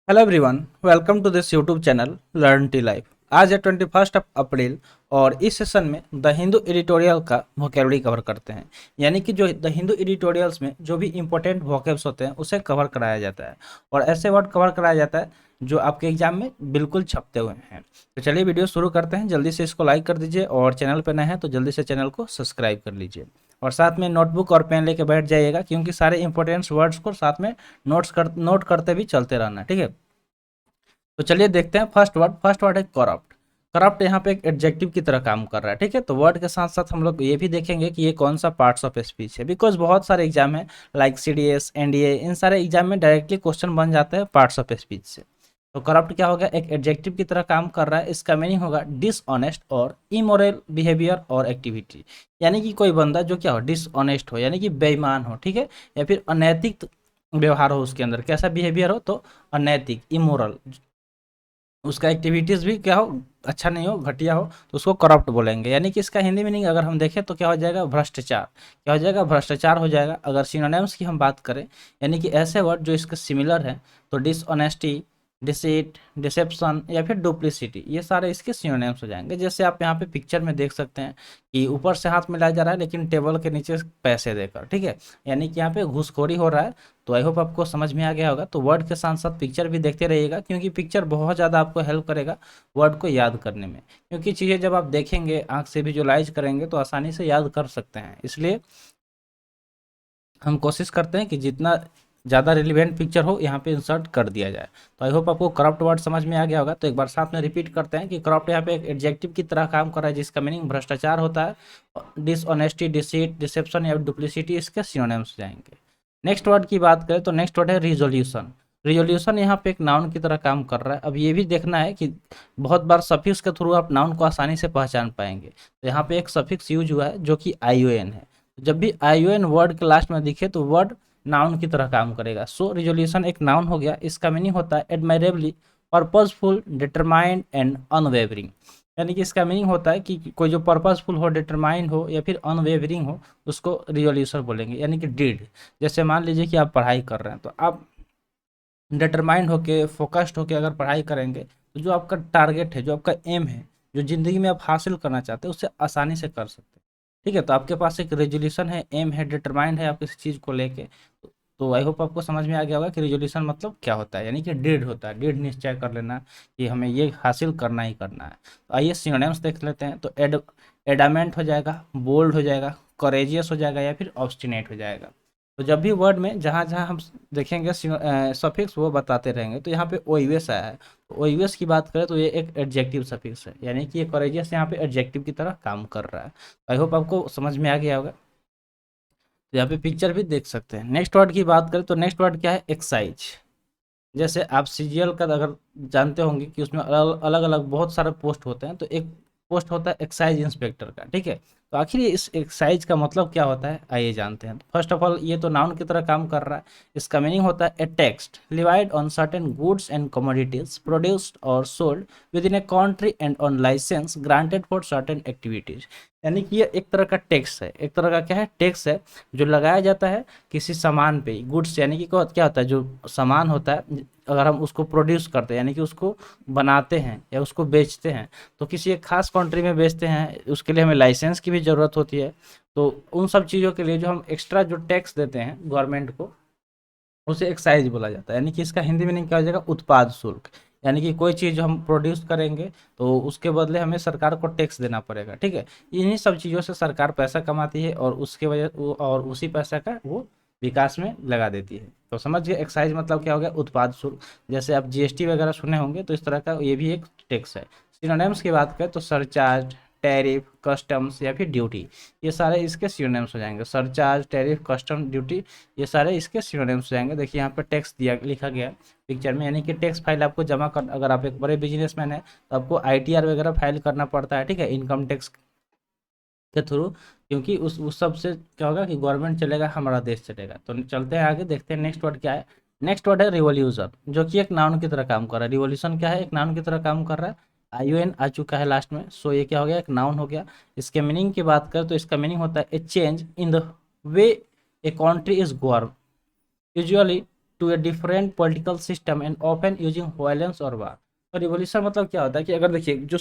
Hello everyone, welcome to this YouTube channel learn T life. आज है 21 April और इस सेशन में द हिंदू एडिटोरियल का वोकेबलरी कवर करते हैं। यानी कि जो द हिंदू एडिटोरियल्स में जो भी इंपॉर्टेंट वोकेब्स होते हैं उसे कवर कराया जाता है और ऐसे वर्ड कवर कराया जाता है जो आपके एग्जाम में बिल्कुल छपते हुए हैं। तो चलिए वीडियो शुरू करते हैं। जल्दी से इसको लाइक कर दीजिए और चैनल पर नए हैं तो जल्दी से चैनल को सब्सक्राइब कर लीजिए और साथ में नोटबुक और पेन लेके बैठ जाइएगा क्योंकि सारे इंपॉर्टेंट वर्ड्स को साथ में नोट करते भी चलते रहना, ठीक है। तो चलिए देखते हैं फर्स्ट वर्ड है करप्ट। करप्ट यहाँ पे एक एडजेक्टिव की तरह काम कर रहा है, ठीक है। तो वर्ड के साथ साथ हम लोग ये भी देखेंगे कि ये कौन सा पार्ट्स ऑफ स्पीच है, बिकॉज बहुत सारे एग्जाम है लाइक सीडीएस एनडीए, इन सारे एग्जाम में डायरेक्टली क्वेश्चन बन जाता है पार्ट्स ऑफ स्पीच से। तो करप्ट क्या होगा, एक एडजेक्टिव की तरह काम कर रहा है। इसका मीनिंग होगा डिसऑनेस्ट और इमोरल बिहेवियर और एक्टिविटी। यानी कि कोई बंदा जो क्या हो, डिसऑनेस्ट हो यानी कि बेईमान हो, ठीक है, या फिर अनैतिक व्यवहार हो, उसके अंदर कैसा बिहेवियर हो तो अनैतिक, इमोरल, उसका एक्टिविटीज़ भी क्या हो, अच्छा नहीं हो, घटिया हो, तो उसको करप्ट बोलेंगे। यानी कि इसका हिंदी मीनिंग अगर हम देखें तो क्या हो जाएगा, भ्रष्टाचार। क्या हो जाएगा, भ्रष्टाचार हो जाएगा। अगर सिनोनिम्स की हम बात करें यानी कि ऐसे वर्ड जो इसके सिमिलर हैं तो डिसऑनेस्टी, डिसीट, डिसेप्शन या फिर डुप्लिसिटी, ये सारे इसके सिनोनिम्स हो जाएंगे। जैसे आप यहाँ पे पिक्चर में देख सकते हैं कि ऊपर से हाथ मिलाया जा रहा है लेकिन टेबल के नीचे पैसे देकर, ठीक है, यानी कि यहाँ पे घूसखोरी हो रहा है। तो आई होप आपको समझ में आ गया होगा। तो वर्ड के साथ साथ पिक्चर भी देखते रहिएगा क्योंकि पिक्चर बहुत ज़्यादा आपको हेल्प करेगा वर्ड को याद करने में, क्योंकि चीज़ें जब आप देखेंगे आंख से विजुअलाइज करेंगे तो आसानी से याद कर सकते हैं। इसलिए हम कोशिश करते हैं कि जितना ज़्यादा रिलेवेंट पिक्चर हो यहाँ पे इंसर्ट कर दिया जाए। तो आई होप आपको करप्ट वर्ड समझ में आ गया होगा। तो एक बार साथ में रिपीट करते हैं कि करप्ट यहाँ पे एक एडजेक्टिव की तरह काम कर रहा है जिसका मीनिंग भ्रष्टाचार होता है। डिसऑनेस्टी, डिसीट, डिसेप्शन या डिप्लिसिटी इसके सिनोनिम्स हो जाएंगे। नेक्स्ट वर्ड की बात करें तो नेक्स्ट वर्ड है रिजोल्यूशन। रिजोल्यूशन यहाँ पे एक नाउन की तरह काम कर रहा है। अब ये भी देखना है कि बहुत बार सफिक्स के थ्रू आप नाउन को आसानी से पहचान पाएंगे। तो यहाँ पे एक सफिक्स यूज हुआ है जो कि आईओएन है। जब भी आईओएन वर्ड के लास्ट में दिखे तो वर्ड नाउन की तरह काम करेगा। सो रिजोल्यूशन एक नाउन हो गया। इसका मीनिंग होता है admirably, purposeful, determined and unwavering. यानी कि इसका मीनिंग होता है कि कोई जो पर्पसफुल हो, डिटरमाइंड हो या फिर अनवेवरिंग हो उसको रिजोल्यूशन बोलेंगे। यानी कि डीड, जैसे मान लीजिए कि आप पढ़ाई कर रहे हैं तो आप डिटरमाइंड होके, फोकस्ड होके अगर पढ़ाई करेंगे तो जो आपका टारगेट है, जो आपका एम है, जो ज़िंदगी में आप हासिल करना चाहते हैं उससे आसानी से कर सकते हैं, ठीक है। तो आपके पास एक रेजोल्यूशन है, एम है, डिटरमाइंड है आप किसी चीज़ को लेके। तो आई होप आपको समझ में आ गया होगा कि रेजोल्यूशन मतलब क्या होता है। यानी कि डीड होता है, डीड निश्चय कर लेना कि हमें ये हासिल करना ही करना है। तो आइए सिनोनिम्स देख लेते हैं। तो एडामेंट हो जाएगा, बोल्ड हो जाएगा, करेजियस हो जाएगा या फिर ऑब्स्टिनेट हो जाएगा। तो जब भी वर्ड में जहाँ जहाँ हम देखेंगे सफिक्स वो बताते रहेंगे। तो यहाँ पे ओयूएस आया है, तो ओयूएस की बात करें तो ये एक एडजेक्टिव सफिक्स है, यानी कि ये करेजियस यहाँ पे एडजेक्टिव की तरह काम कर रहा है। आई होप आपको समझ में आ गया होगा। तो यहाँ पे पिक्चर भी देख सकते हैं। नेक्स्ट वर्ड की बात करें तो नेक्स्ट वर्ड क्या है, एक्साइज। जैसे आप सीजीएल का अगर जानते होंगे कि उसमें अलग अलग बहुत सारे पोस्ट होते हैं, तो एक पोस्ट होता है एक्साइज इंस्पेक्टर का, ठीक है। तो आखिर ये इस एक्साइज का मतलब क्या होता है आइए जानते हैं। फर्स्ट ऑफ ऑल ये तो नाउन की तरह काम कर रहा है। इसका मीनिंग होता है a tax levied on certain goods and commodities produced और sold within a country and on licence granted for certain activities. यानी कि ये एक तरह का टैक्स है, एक तरह का क्या है, टैक्स है जो लगाया जाता है किसी सामान पे। गुड्स यानी कि क्या होता है, जो सामान होता है अगर हम उसको प्रोड्यूस करते हैं यानी कि उसको बनाते हैं या उसको बेचते हैं तो किसी एक खास कंट्री में बेचते हैं, उसके लिए हमें लाइसेंस की भी ज़रूरत होती है। तो उन सब चीज़ों के लिए जो हम एक्स्ट्रा जो टैक्स देते हैं गवर्नमेंट को उसे एक्साइज बोला जाता है। यानी कि इसका हिंदी मीनिंग क्या हो जाएगा, उत्पाद शुल्क। यानी कि कोई चीज़ जो हम प्रोड्यूस करेंगे तो उसके बदले हमें सरकार को टैक्स देना पड़ेगा, ठीक है। इन्हीं सब चीज़ों से सरकार पैसा कमाती है और उसके और उसी पैसा का वो विकास में लगा देती है। तो समझिए एक्साइज मतलब क्या हो गया, उत्पाद शुल्क। जैसे आप जीएसटी वगैरह सुने होंगे तो इस तरह का ये भी एक टैक्स है। सिनोनिम्स की बात करें तो सरचार्ज, टैरिफ, कस्टम्स या फिर ड्यूटी, ये सारे इसके सिनोनिम्स हो जाएंगे। सरचार्ज, टैरिफ, कस्टम, ड्यूटी, ये सारे इसके सिनोनिम्स हो जाएंगे। देखिए यहाँ पर टैक्स दिया लिखा गया पिक्चर में, यानी कि टैक्स फाइल आपको जमा कर, अगर आप एक बड़े बिजनेसमैन है तो आपको आईटीआर वगैरह फाइल करना पड़ता है, ठीक है, इनकम टैक्स के थ्रू। क्योंकि उस सब से क्या होगा कि गवर्नमेंट चलेगा, हमारा देश चलेगा। तो चलते हैं आगे, देखते हैं नेक्स्ट वर्ड क्या है। नेक्स्ट वर्ड है रिवॉल्यूशन, जो कि एक नाउन की तरह काम कर रहा है। रिवॉल्यूशन क्या है, एक नाउन की तरह काम कर रहा है। आईओएन आ चुका है लास्ट में, सो ये क्या हो गया, एक नाउन हो गया। इसके मीनिंग की बात करें तो इसका मीनिंग होता है ए change in the way a country is govern, usually to a different political system and often using violence और वार। तो रिवॉल्यूशन मतलब क्या होता है कि अगर देखिए जो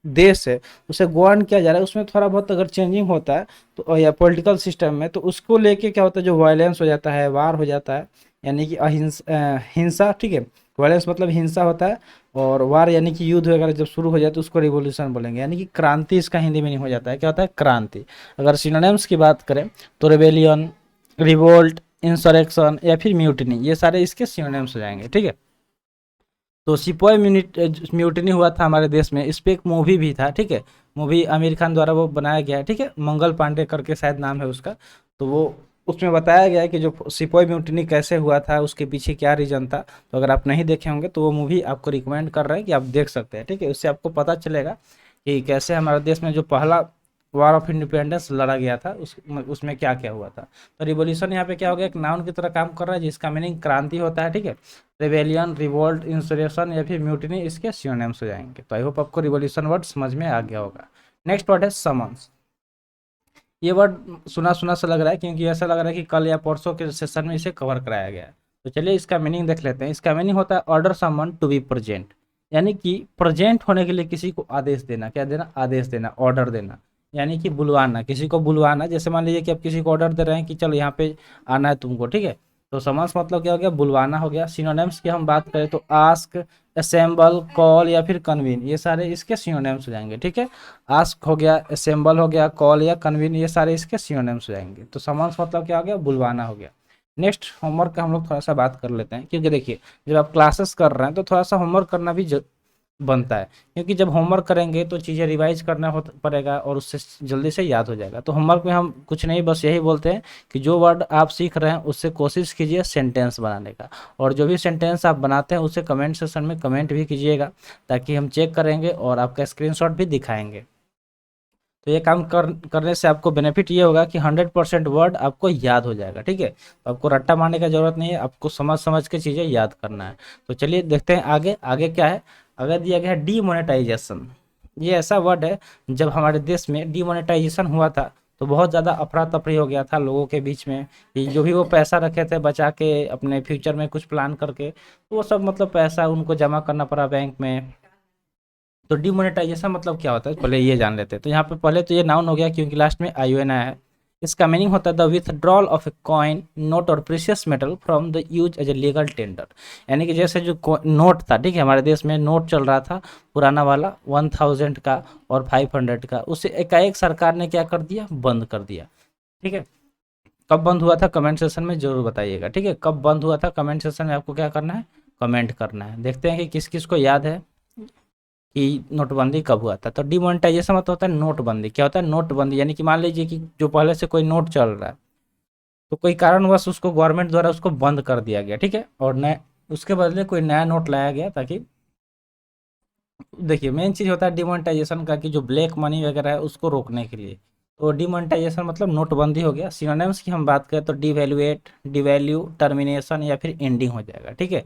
देश है उसे गवर्न किया जा रहा है, उसमें थोड़ा बहुत अगर चेंजिंग होता है तो या पॉलिटिकल सिस्टम में, तो उसको लेके क्या होता है, जो वायलेंस हो जाता है, वार हो जाता है, यानी कि हिंसा, ठीक है। वायलेंस मतलब हिंसा होता है, और वार यानी कि युद्ध वगैरह जब शुरू हो जाए तो उसको रिवॉल्यूशन बोलेंगे, यानी कि क्रांति इसका हिंदी में नहीं हो जाता है, क्या होता है, क्रांति। अगर सिनोनिम्स की बात करें तो रेबेलियन, रिवोल्ट, इंसरेक्शन या फिर म्यूटिनी, ये सारे इसके सिनोनिम्स हो जाएंगे, ठीक है। तो सिपोय म्यूटिनी हुआ था हमारे देश में, इस पे एक मूवी भी था, ठीक है। मूवी आमिर खान द्वारा वो बनाया गया है, ठीक है, मंगल पांडे करके शायद नाम है उसका। तो वो उसमें बताया गया है कि जो सिपोय म्यूटिनी कैसे हुआ था, उसके पीछे क्या रीजन था। तो अगर आप नहीं देखे होंगे तो वो मूवी आपको रिकमेंड कर रहे हैं कि आप देख सकते हैं, ठीक है। उससे आपको पता चलेगा कि कैसे हमारे देश में जो पहला वॉर ऑफ इंडिपेंडेंस लड़ा गया था उसमें क्या क्या हुआ था। तो रिवॉल्यूशन यहाँ पे क्या हो गया, एक नाउन की तरह काम कर रहा है जिसका मीनिंग क्रांति होता है, ठीक है। रेबेलियन, रिवोल्ट, इंसुरेशन या फिर म्यूटिनी इसके सिनोनिम्स हो जाएंगे। तो आई होप आपको रिवॉल्यूशन वर्ड समझ में आ गया होगा। नेक्स्ट वर्ड है समन्स। ये वर्ड सुना सुना सा लग रहा है, क्योंकि ऐसा लग रहा है कि कल या परसों के सेशन में इसे कवर कराया गया है। तो चलिए इसका मीनिंग देख लेते हैं। इसका मीनिंग होता है order someone to be present, यानी कि प्रेजेंट होने के लिए किसी को आदेश देना। क्या देना, आदेश देना, ऑर्डर देना, यानी कि बुलवाना, किसी को बुलवाना। जैसे मान लीजिए कि आप किसी को ऑर्डर दे रहे हैं कि चलो यहाँ पे आना है तुमको, ठीक है। तो समन्स मतलब क्या हो गया, बुलवाना हो गया। सिनोनिम्स की हम बात करें तो आस्क, असेंबल, कॉल या फिर कन्वीन, ये सारे इसके सिनोनिम्स हो जाएंगे, ठीक है। आस्क हो गया, असेंबल हो गया, कॉल या कन्वीन, ये सारे इसके सिनोनिम्स हो जाएंगे। तो समन्स मतलब क्या हो गया, बुलवाना हो गया। नेक्स्ट होमवर्क का हम लोग थोड़ा सा बात कर लेते हैं, क्योंकि देखिए जब आप क्लासेस कर रहे हैं तो थोड़ा सा होमवर्क करना भी बनता है, क्योंकि जब होमवर्क करेंगे तो चीज़ें रिवाइज करना हो पड़ेगा और उससे जल्दी से याद हो जाएगा। तो होमवर्क में हम कुछ नहीं, बस यही बोलते हैं कि जो वर्ड आप सीख रहे हैं उससे कोशिश कीजिए सेंटेंस बनाने का, और जो भी सेंटेंस आप बनाते हैं उसे कमेंट सेक्शन में कमेंट भी कीजिएगा, ताकि हम चेक करेंगे और आपका स्क्रीनशॉट भी दिखाएंगे। तो ये काम करने से आपको बेनिफिट ये होगा कि 100% वर्ड आपको याद हो जाएगा, ठीक है। तो आपको रट्टा मारने का जरूरत नहीं है, आपको समझ समझ के चीज़ें याद करना है। तो चलिए देखते हैं आगे आगे क्या है। आगे दिया गया है डीमोनेटाइजेशन। ये ऐसा वर्ड है, जब हमारे देश में डीमोनेटाइजेशन हुआ था तो बहुत ज़्यादा अफरा तफरी हो गया था लोगों के बीच में, कि जो भी वो पैसा रखे थे बचा के अपने फ्यूचर में कुछ प्लान करके, तो वो सब मतलब पैसा उनको जमा करना पड़ा बैंक में। तो डिमोनेटाइजेशन मतलब क्या होता है, पहले ये जान लेते हैं। तो यहाँ पे पहले तो ये नाउन हो गया, क्योंकि लास्ट में आई आया है। इसका मीनिंग होता है the withdrawal of a coin, note और precious metal from the use as a legal tender. यानी कि जैसे जो नोट था, ठीक है, हमारे देश में नोट चल रहा था पुराना वाला 1000 का और 500 का, उसे एकाएक सरकार ने क्या कर दिया, बंद कर दिया, ठीक है। कब बंद हुआ था कमेंट सेक्शन में जरूर बताइएगा, ठीक है। कब बंद हुआ था कमेंट सेक्शन में आपको क्या करना है, कमेंट करना है। देखते हैं कि किस किस को याद है कि नोटबंदी कब हुआ था। तो डिमोनेटाइजेशन मतलब होता है नोटबंदी। क्या होता है, नोटबंदी, यानी कि मान लीजिए कि जो पहले से कोई नोट चल रहा है तो कोई कारणवश उसको गवर्नमेंट द्वारा उसको बंद कर दिया गया, ठीक है, और नए उसके बदले कोई नया नोट लाया गया, ताकि देखिए मेन चीज़ होता है डिमोनेटाइजेशन का कि जो ब्लैक मनी वगैरह है उसको रोकने के लिए। तो डिमोनेटाइजेशन मतलब नोटबंदी हो गया। सिनोनिम्स की हम बात करें तो डिवैल्यूएट, डिवैल्यू, टर्मिनेशन या फिर एंडिंग हो जाएगा, ठीक है।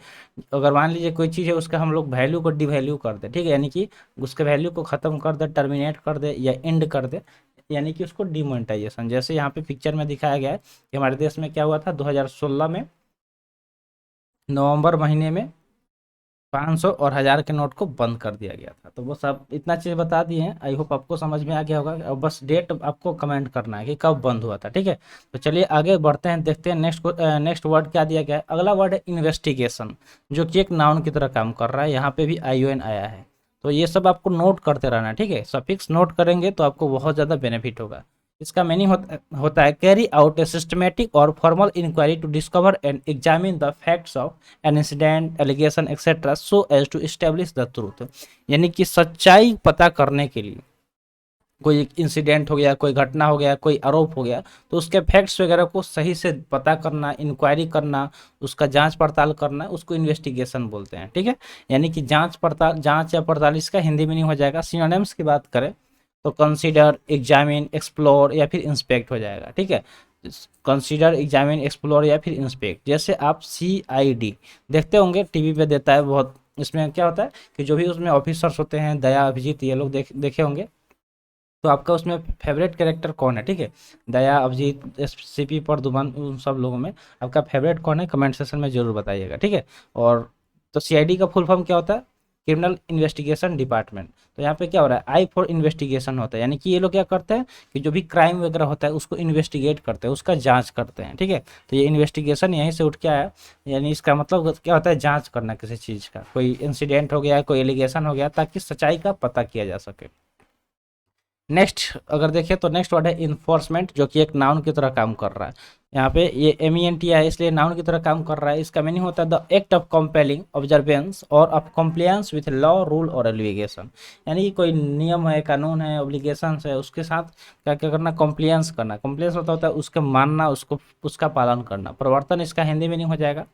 अगर मान लीजिए कोई चीज़ है उसका हम लोग वैल्यू को डिवैल्यू कर दे, ठीक है, यानी कि उसके वैल्यू को ख़त्म कर दे, टर्मिनेट कर दे या एंड कर दे, यानी कि उसको डिमोनेटाइजेशन। जैसे यहाँ पे पिक्चर में दिखाया गया है कि हमारे देश में क्या हुआ था 2016 में, नवंबर महीने में 500 और 1000 के नोट को बंद कर दिया गया था। तो बस आप इतना चीज़ बता दिए हैं, आई होप आपको समझ में आ गया होगा। अब बस डेट आपको कमेंट करना है कि कब बंद हुआ था, ठीक है। तो चलिए आगे बढ़ते हैं, देखते हैं नेक्स्ट वर्ड क्या दिया गया है। अगला वर्ड है इन्वेस्टिगेशन, जो कि एक नाउन की तरह काम कर रहा है। यहाँ पे भी ION आया है। तो ये सब आपको नोट करते रहना है, ठीक है। सफिक्स नोट करेंगे तो आपको बहुत ज़्यादा बेनिफिट होगा। इसका मीनिंग होता है कैरी आउट ए सिस्टमेटिक और formal inquiry to discover and examine the facts of an incident, allegation etcetera so as to establish the truth. यानी कि सच्चाई पता करने के लिए, कोई इंसिडेंट हो गया, कोई घटना हो गया, कोई आरोप हो गया, तो उसके फैक्ट्स वगैरह को सही से पता करना, इंक्वायरी करना, उसका जांच पड़ताल करना, उसको इन्वेस्टिगेशन बोलते हैं, ठीक है। यानी कि जांच पड़ताल, जांच या पड़ताल, इसका हिंदी में नहीं हो जाएगा। सिनोनिम्स की बात करें तो कंसीडर, एग्जामिन, एक्सप्लोर या फिर इंस्पेक्ट हो जाएगा, ठीक है। कंसीडर, एग्जामिन, एक्सप्लोर या फिर इंस्पेक्ट। जैसे आप CID देखते होंगे, टीवी पे देता है बहुत। इसमें क्या होता है कि जो भी उसमें ऑफिसर्स होते हैं, दया, अभिजीत, ये लोग देखे होंगे। तो आपका उसमें फेवरेट कैरेक्टर कौन है, ठीक है, दया, अभिजीत, एससीपी, प्रद्युमन, उन सब लोगों में आपका फेवरेट कौन है, कमेंट सेक्शन में जरूर बताइएगा, ठीक है। और तो सीआईडी का फुल फॉर्म क्या होता है, क्रिमिनल इन्वेस्टिगेशन डिपार्टमेंट। तो यहाँ पे क्या हो रहा है, आई फॉर इन्वेस्टिगेशन होता है, यानी कि ये लोग क्या करते हैं कि जो भी क्राइम वगैरह होता है उसको इन्वेस्टिगेट करते हैं, उसका जांच करते हैं, ठीक है। तो ये इन्वेस्टिगेशन यहीं से उठ के आया, यानी इसका मतलब क्या होता है, जांच करना किसी चीज़ का, कोई इंसिडेंट हो गया, कोई एलिगेशन हो गया, ताकि सच्चाई का पता किया जा सके। नेक्स्ट अगर देखें तो नेक्स्ट वर्ड है इन्फोर्समेंट, जो कि एक नाउन की तरह काम कर रहा है। यहाँ पे ये MENT है, इसलिए नाउन की तरह काम कर रहा है। इसका मीनिंग होता है the act of compelling observance और of compliance with law, rule और एलिगेशन। यानी कि कोई नियम है, कानून है, ऑब्लिगेशन है, उसके साथ क्या क्या करना, कॉम्प्लायंस करना। कॉम्प्लायंस होता है उसके मानना, उसको उसका पालन करना। प्रवर्तन इसका हिंदी मीनिंग हो जाएगा।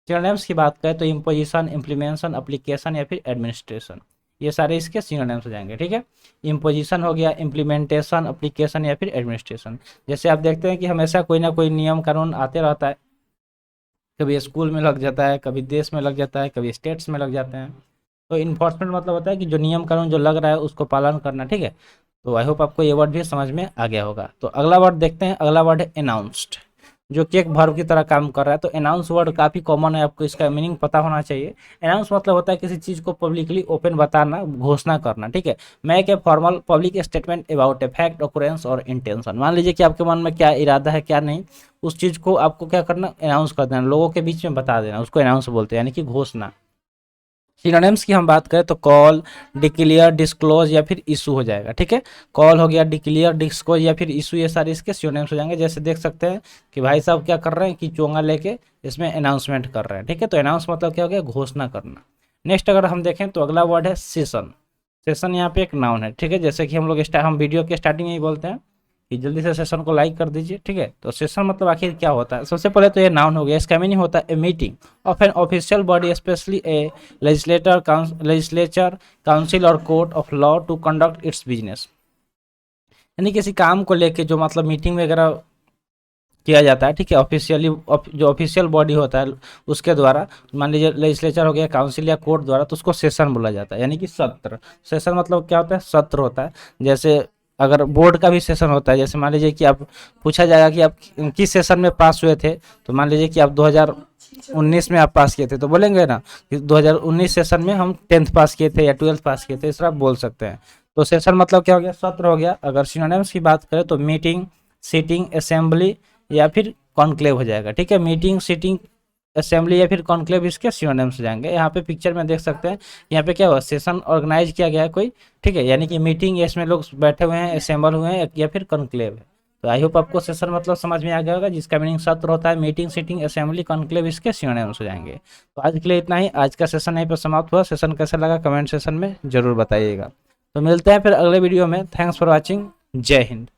सिनोनिम्स की बात करें तो इम्पोजिशन, इम्प्लीमेंशन, एप्लीकेशन या फिर एडमिनिस्ट्रेशन, ये सारे इसके सिनोनिम्स हो जाएंगे, ठीक है। इम्पोजिशन हो गया, इम्प्लीमेंटेशन, एप्लीकेशन या फिर एडमिनिस्ट्रेशन। जैसे आप देखते हैं कि हमेशा कोई ना कोई नियम कानून आते रहता है, कभी स्कूल में लग जाता है, कभी देश में लग जाता है, कभी स्टेट्स में लग जाते हैं। तो इन्फोर्समेंट मतलब होता है कि जो नियम कानून जो लग रहा है उसको पालन करना, ठीक है। तो आई होप आपको ये वर्ड भी समझ में आ गया होगा। तो अगला वर्ड देखते हैं, अगला वर्ड है अनाउंस्ड, जो कि एक वर्ब की तरह काम कर रहा है। तो अनाउंस वर्ड काफ़ी कॉमन है, आपको इसका मीनिंग पता होना चाहिए। अनाउंस मतलब होता है किसी चीज़ को पब्लिकली ओपन बताना, घोषणा करना, ठीक है। Make a formal public statement about a fact, occurrence और इंटेंशन। मान लीजिए कि आपके मन में क्या इरादा है क्या नहीं, उस चीज़ को आपको क्या करना, अनाउंस कर देना, लोगों के बीच में बता देना, उसको अनाउंस बोलते हैं, यानी कि घोषणा। सिनोनिम्स की हम बात करें तो कॉल, डिक्लेयर, डिस्क्लोज या फिर इशू हो जाएगा, ठीक है। कॉल हो गया, डिक्लेयर, डिस्क्लोज या फिर इशू, ये सारे इसके सिनोनिम्स हो जाएंगे। जैसे देख सकते हैं कि भाई साहब क्या कर रहे हैं कि चोंगा लेके इसमें अनाउंसमेंट कर रहे हैं, ठीक है। तो अनाउंस मतलब क्या हो गया, घोषणा करना। नेक्स्ट अगर हम देखें तो अगला वर्ड है सेशन। सेशन यहाँ पे एक नाउन है, ठीक है। जैसे कि हम वीडियो के स्टार्टिंग में ही बोलते हैं कि जल्दी से सेशन को लाइक कर दीजिए, ठीक है। तो सेशन मतलब आखिर क्या होता है, सबसे पहले तो ये नाउन हो गया। इसका मीनिंग होता है a meeting of an official body, specially a legislature, council और court of law to conduct its business. यानी किसी काम को लेके जो मतलब मीटिंग वगैरह किया जाता है, ठीक है, ऑफिशियली जो ऑफिशियल बॉडी होता है उसके द्वारा, मान लीजिए लेजिस्लेचर हो गया, काउंसिल या कोर्ट द्वारा, तो उसको सेशन बोला जाता है, यानी कि सत्र। सेशन मतलब क्या होता है, सत्र होता है। जैसे अगर बोर्ड का भी सेशन होता है, जैसे मान लीजिए कि आप पूछा जाएगा कि आप किस सेशन में पास हुए थे, तो मान लीजिए कि आप 2019 में आप पास किए थे, तो बोलेंगे ना कि 2019 सेशन में हम 10th पास किए थे या 12th पास किए थे, इस तरह आप बोल सकते हैं। तो सेशन मतलब क्या हो गया, सत्र हो गया। अगर सिनोनिम्स की बात करें तो मीटिंग, सीटिंग, असेंबली या फिर कॉन्क्लेव हो जाएगा, ठीक है। मीटिंग, सीटिंग, असेंबली या फिर कॉन्क्लेव इसके सिनोनिम्स हो जाएंगे। यहाँ पे पिक्चर में देख सकते हैं, यहाँ पे क्या हुआ, सेशन ऑर्गेनाइज किया गया है कोई, ठीक है, यानी कि मीटिंग, इसमें लोग बैठे हुए हैं, असेंबल हुए हैं, या फिर कॉन्क्लेव है। तो आई होप आपको सेशन मतलब समझ में आ गया होगा, जिसका मीनिंग सत्र होता है। मीटिंग, सीटिंग, असेंबली, कॉन्क्लेव इसके सिनोनिम्स हो जाएंगे। तो आज के लिए इतना ही, आज का सेशन यहीं पर समाप्त हुआ। सेशन कैसा लगा कमेंट सेशन में जरूर बताइएगा। तो मिलते हैं फिर अगले वीडियो में। Thanks for watching. जय हिंद।